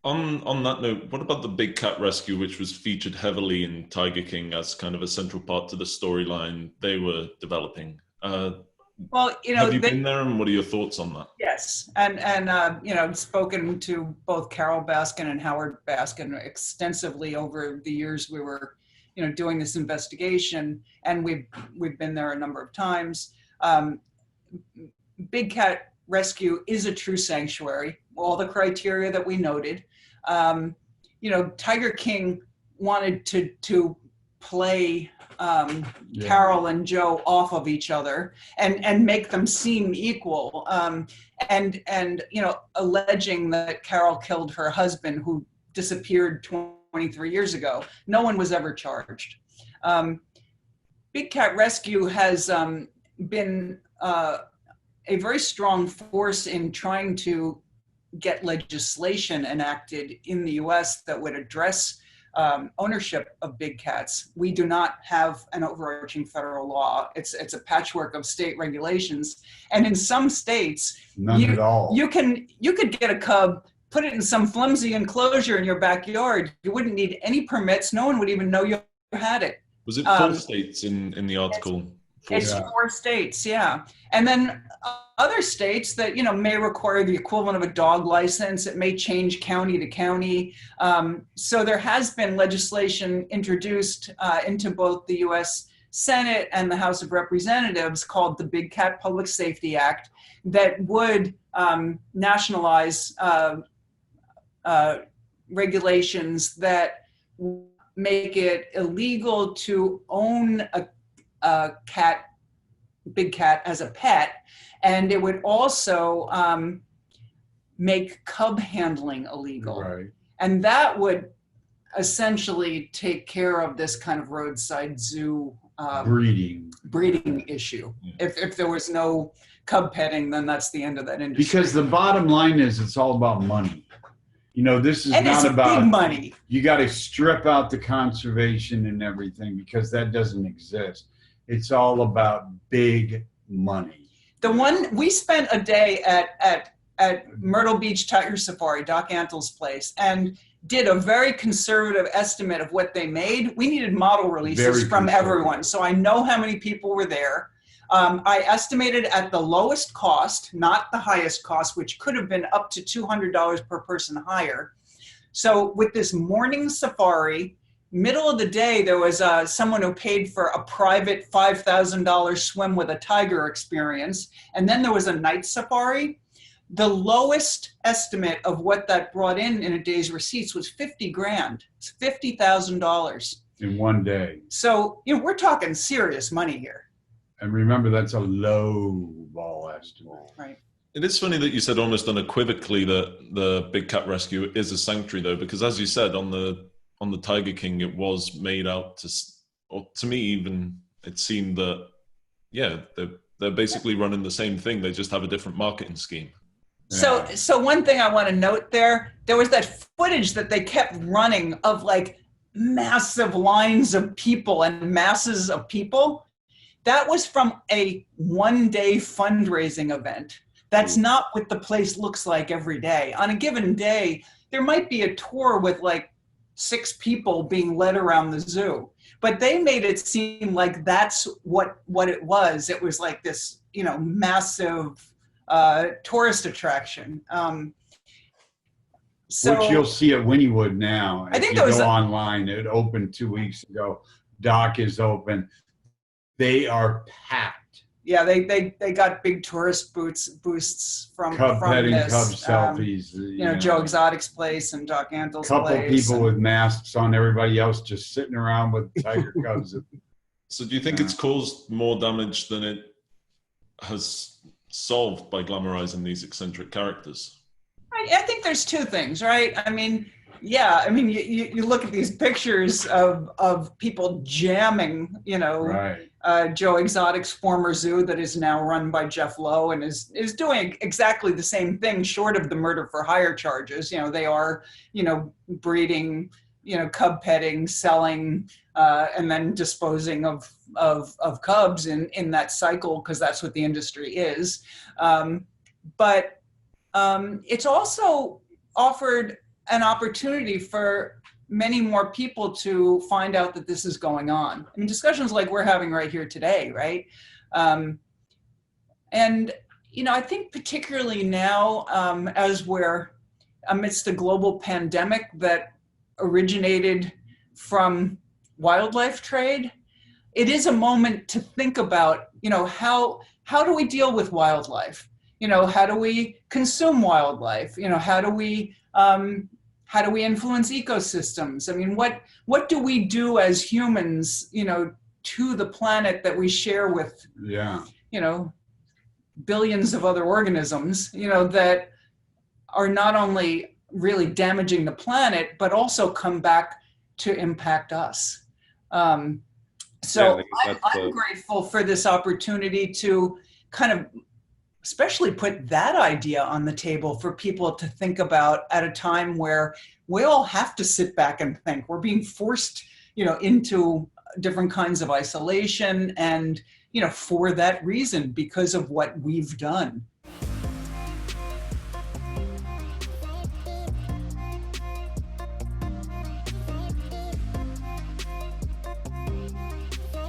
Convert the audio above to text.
On that note, what about the big cat rescue, which was featured heavily in Tiger King as kind of a central part to the storyline they were developing? Well, Have you been there, and what are your thoughts on that? yes, and I've spoken to both Carole Baskin and Howard Baskin extensively over the years we were, doing this investigation, and we've been there a number of times. Big Cat Rescue is a true sanctuary, all the criteria that we noted. Tiger King wanted to play Carole and Joe off of each other and make them seem equal. And alleging that Carole killed her husband, who disappeared 23 years ago. No one was ever charged. Big Cat Rescue has been a very strong force in trying to get legislation enacted in the US that would address ownership of big cats. We do not have an overarching federal law. It's a patchwork of state regulations. And in some states, none at all. You could get a cub, put it in some flimsy enclosure in your backyard. You wouldn't need any permits. No one would even know you had it. Was it 4 states in the article? It's 4 states, yeah. And then other states that, may require the equivalent of a dog license. It may change county to county. So there has been legislation introduced into both the U.S. Senate and the House of Representatives called the Big Cat Public Safety Act that would nationalize regulations that make it illegal to own a big cat as a pet, and it would also make cub handling illegal. Right. And that would essentially take care of this kind of roadside zoo breeding issue. If there was no cub petting, then that's the end of that industry. Because the bottom line is it's all about money. This is not about big money. You got to strip out the conservation and everything because that doesn't exist. It's all about big money. The one we spent a day at Myrtle Beach Tiger Safari, Doc Antle's place, and did a very conservative estimate of what they made. We needed model releases from everyone, so I know how many people were there. I estimated at the lowest cost, not the highest cost, which could have been up to $200 per person higher. So with this morning safari, middle of the day, there was someone who paid for a private $5,000 swim with a tiger experience. And then there was a night safari. The lowest estimate of what that brought in a day's receipts was $50,000. It's $50,000 in one day. So, we're talking serious money here. And remember, that's a low ball estimate. Right. It is funny that you said almost unequivocally that the Big Cat Rescue is a sanctuary, though, because as you said, on the Tiger King, it was made out to me even, it seemed that, they're basically running the same thing. They just have a different marketing scheme. Yeah. So one thing I want to note there was that footage that they kept running of like massive lines of people and masses of people. That was from a one-day fundraising event. That's not what the place looks like every day. On a given day, there might be a tour with like 6 people being led around the zoo, but they made it seem like that's what it was. It was like this, massive tourist attraction. Which you'll see at Wynnewood now. I think if you go online. It opened 2 weeks ago. Dock is open. They are packed. Yeah, they got big tourist boosts from petting, this. cub selfies. Joe Exotic's place and Doc Antle's place. Couple people with masks on. Everybody else just sitting around with tiger cubs. So do you think it's caused more damage than it has solved by glamorizing these eccentric characters? I think there's 2 things, right? You look at these pictures of people jamming, right. Joe Exotic's former zoo that is now run by Jeff Lowe and is doing exactly the same thing short of the murder for hire charges. They are, breeding, cub petting, selling, and then disposing of cubs in that cycle because that's what the industry is. But it's also offered an opportunity for many more people to find out that this is going on. I mean, discussions like we're having right here today, right? And, you know, I think particularly now, as we're amidst a global pandemic that originated from wildlife trade, it is a moment to think about, you know, how do we deal with wildlife? You know, how do we consume wildlife? You know, how do we influence ecosystems? I mean, what do we do as humans, you know, to the planet that we share with, you know, billions of other organisms, you know, that are not only really damaging the planet, but also come back to impact us. So I'm grateful for this opportunity to kind of especially put that idea on the table for people to think about at a time where we all have to sit back and think. We're being forced, you know, into different kinds of isolation, and, you know, for that reason, because of what we've done.